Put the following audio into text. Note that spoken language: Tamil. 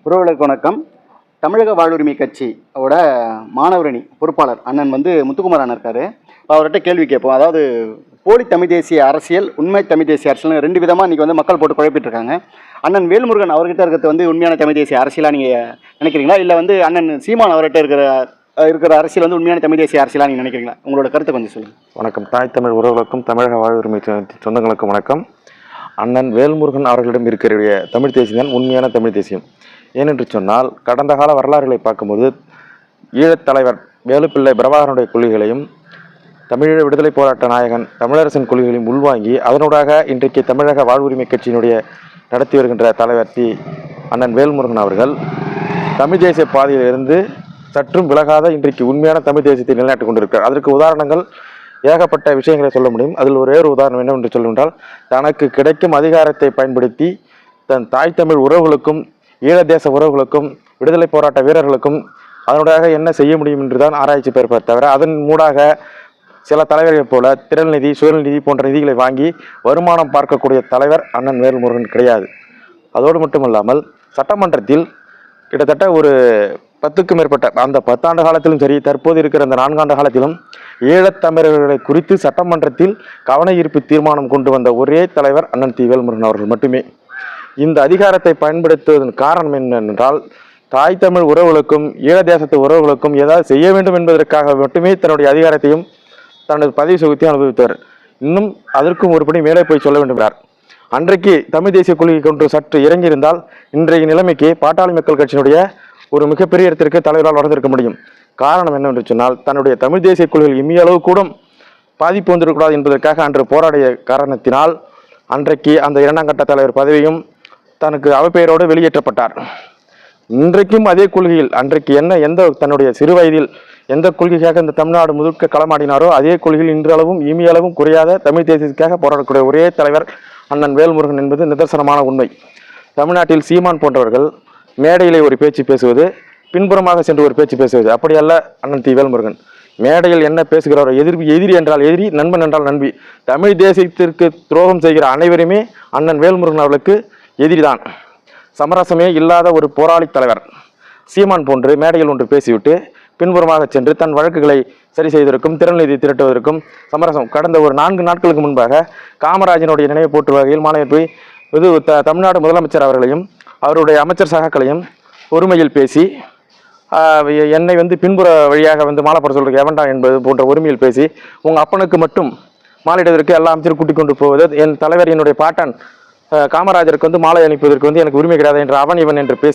உறவுகளுக்கு வணக்கம். தமிழக வாழ்வுரிமை கட்சியோட மாணவரணி பொறுப்பாளர் அண்ணன் முத்துக்குமார் அண்ணன் இருக்காரு. அவர்கிட்ட கேள்வி கேட்போம். அதாவது போலி தமிழ் தேசிய அரசியல், உண்மை தமிழ் தேசிய அரசியல் ரெண்டு விதமாக இன்றைக்கி மக்கள் போட்டு குழப்பிட்டு இருக்காங்க. அண்ணன் வேல்முருகன் அவர்கிட்ட இருக்கிறது உண்மையான தமிழ் தேசிய அரசியலாக நீங்கள் நினைக்கிறீங்களா, இல்லை அண்ணன் சீமான் அவர்கிட்ட இருக்கிற அரசியல் உண்மையான தமிழ் தேசிய அரசியலாக நீங்கள் நினைக்கிறீங்களா? உங்களோட கருத்தை கொஞ்சம் சொல்லுங்கள். வணக்கம். தாய் தமிழ் உறவுகளுக்கும் தமிழக வாழ்வுரிமை சொந்தங்களுக்கும் வணக்கம். அண்ணன் வேல்முருகன் அவர்களிடம் இருக்கிற தமிழ் தேசியம் தான் உண்மையான தமிழ் தேசியம். ஏனென்று சொன்னால், கடந்த கால வரலாறுகளை பார்க்கும்போது ஈழத் தலைவர் வேலுப்பிள்ளை பிரபாகரனுடைய கொள்கைகளையும் தமிழீழ விடுதலை போராட்ட நாயகன் தமிழரசன் கொள்கைகளையும் உள்வாங்கி அதனூடாக இன்றைக்கு தமிழக வாழ்வுரிமை கட்சியினுடைய நடத்தி வருகின்ற தலைவர் அண்ணன் வேல்முருகன் அவர்கள் தமிழ் தேசிய பாதையிலிருந்து சற்றும் விலகாத இன்றைக்கு உண்மையான தமிழ் தேசியத்தை நிலைநாட்டிக் கொண்டிருக்கிறார். அதற்கு உதாரணங்கள் ஏகப்பட்ட விஷயங்களை சொல்ல முடியும். அதில் ஒரே ஒரு உதாரணம் என்னவென்று சொல்லுவென்றால், தனக்கு கிடைக்கும் அதிகாரத்தை பயன்படுத்தி தன் தாய் தமிழ் உறவுகளுக்கும் ஈழதேச உறவுகளுக்கும் விடுதலை போராட்ட வீரர்களுக்கும் அதனுடைய என்ன செய்ய முடியும் என்றுதான் ஆராய்ச்சி பெறுப்பார் தவிர, அதன் மூடாக சில தலைவர்கள் போல திரள் நிதி, சுயநிதி போன்ற நிதிகளை வாங்கி வருமானம் பார்க்கக்கூடிய தலைவர் அண்ணன் வேல்முருகன் கிடையாது. அதோடு மட்டுமல்லாமல் சட்டமன்றத்தில் கிட்டத்தட்ட ஒரு 10க்கும் மேற்பட்ட அந்த 10 ஆண்டு காலத்திலும் சரி, தற்போது இருக்கிற அந்த 4 ஆண்டு காலத்திலும் ஈழத்தமிழர்களை குறித்து சட்டமன்றத்தில் கவன ஈர்ப்பு தீர்மானம் கொண்டு வந்த ஒரே தலைவர் அண்ணன் வேல்முருகன் அவர்கள் மட்டுமே. இந்த அதிகாரத்தை பயன்படுத்துவதன் காரணம் என்னவென்றால், தாய் தமிழ் உறவுகளுக்கும் ஈழதேசத்து உறவுகளுக்கும் ஏதாவது செய்ய வேண்டும் என்பதற்காக மட்டுமே தன்னுடைய அதிகாரத்தையும் தனது பதவி சுகத்தையும் அனுபவித்தவர். இன்னும் அதற்கும் ஒருபடி மேலே போய் சொல்ல வேண்டுகிறார். அன்றைக்கு தமிழ் தேசிய கொள்கை கொண்டு சற்று இறங்கியிருந்தால் இன்றைய நிலைமைக்கு பாட்டாளி மக்கள் கட்சியினுடைய ஒரு மிகப்பெரிய இடத்திற்கு தலைவரால் வளர்ந்திருக்க முடியும். காரணம் என்னவென்று சொன்னால், தன்னுடைய தமிழ் தேசிய கொள்கைகள் இம்மியளவு கூட பாதிப்பு வந்திருக்கூடாது என்பதற்காக அன்று போராடிய காரணத்தினால் அன்றைக்கு அந்த 2ஆம் கட்ட தலைவர் பதவியும் தனக்கு அவப்பெயரோடு வெளியேற்றப்பட்டார். இன்றைக்கும் அதே கொள்கையில் அன்றைக்கு தன்னுடைய சிறு வயதில் எந்த கொள்கைக்காக இந்த தமிழ்நாடு முழுக்க களமாடினாரோ அதே கொள்கையில் இன்றளவும் இமியளவும் குறையாத தமிழ் தேசியத்துக்காக போராடக்கூடிய ஒரே தலைவர் அண்ணன் வேல்முருகன் என்பது நிதர்சனமான உண்மை. தமிழ்நாட்டில் சீமான் போன்றவர்கள் மேடையிலே ஒரு பேச்சு பேசுவது, பின்புறமாக சென்று ஒரு பேச்சு பேசுவது, அப்படியல்ல அண்ணன் வேல்முருகன். மேடையில் என்ன பேசுகிறாரோ, எதிரி என்றால் எதிரி, நண்பன் என்றால் நண்பி. தமிழ் தேசியத்திற்கு துரோகம் செய்கிற அனைவருமே அண்ணன் வேல்முருகன் அவர்களுக்கு எதிரிதான். சமரசமே இல்லாத ஒரு போராளி தலைவர். சீமான் போன்று மேடையில் ஒன்று பேசிவிட்டு பின்புறமாக சென்று தன் வழக்குகளை சரி செய்வதற்கும் திறன் நிதி திரட்டுவதற்கும் சமரசம். கடந்த ஒரு 4 நாட்களுக்கு முன்பாக காமராஜனுடைய நினைவு போற்று வகையில் மாலையில் போய் தமிழ்நாடு முதலமைச்சர் அவர்களையும் அவருடைய அமைச்சர் சகாக்களையும் ஒருமையில் பேசி, என்னை பின்புற வழியாக மாலை போட சொல்றது எவன்டா என்பது போன்ற ஒருமையில் பேசி, உங்கள் அப்பனுக்கு மட்டும் மாலையிடுவதற்கு எல்லா அமைச்சரும் கூட்டிக் கொண்டு போவது, என் தலைவர் என்னுடைய பாட்டன் காமராஜருக்கு மாலை அனுப்புவதற்கு எனக்கு உரிமை கிடையாது என்று அவன் இவன் என்று பேசி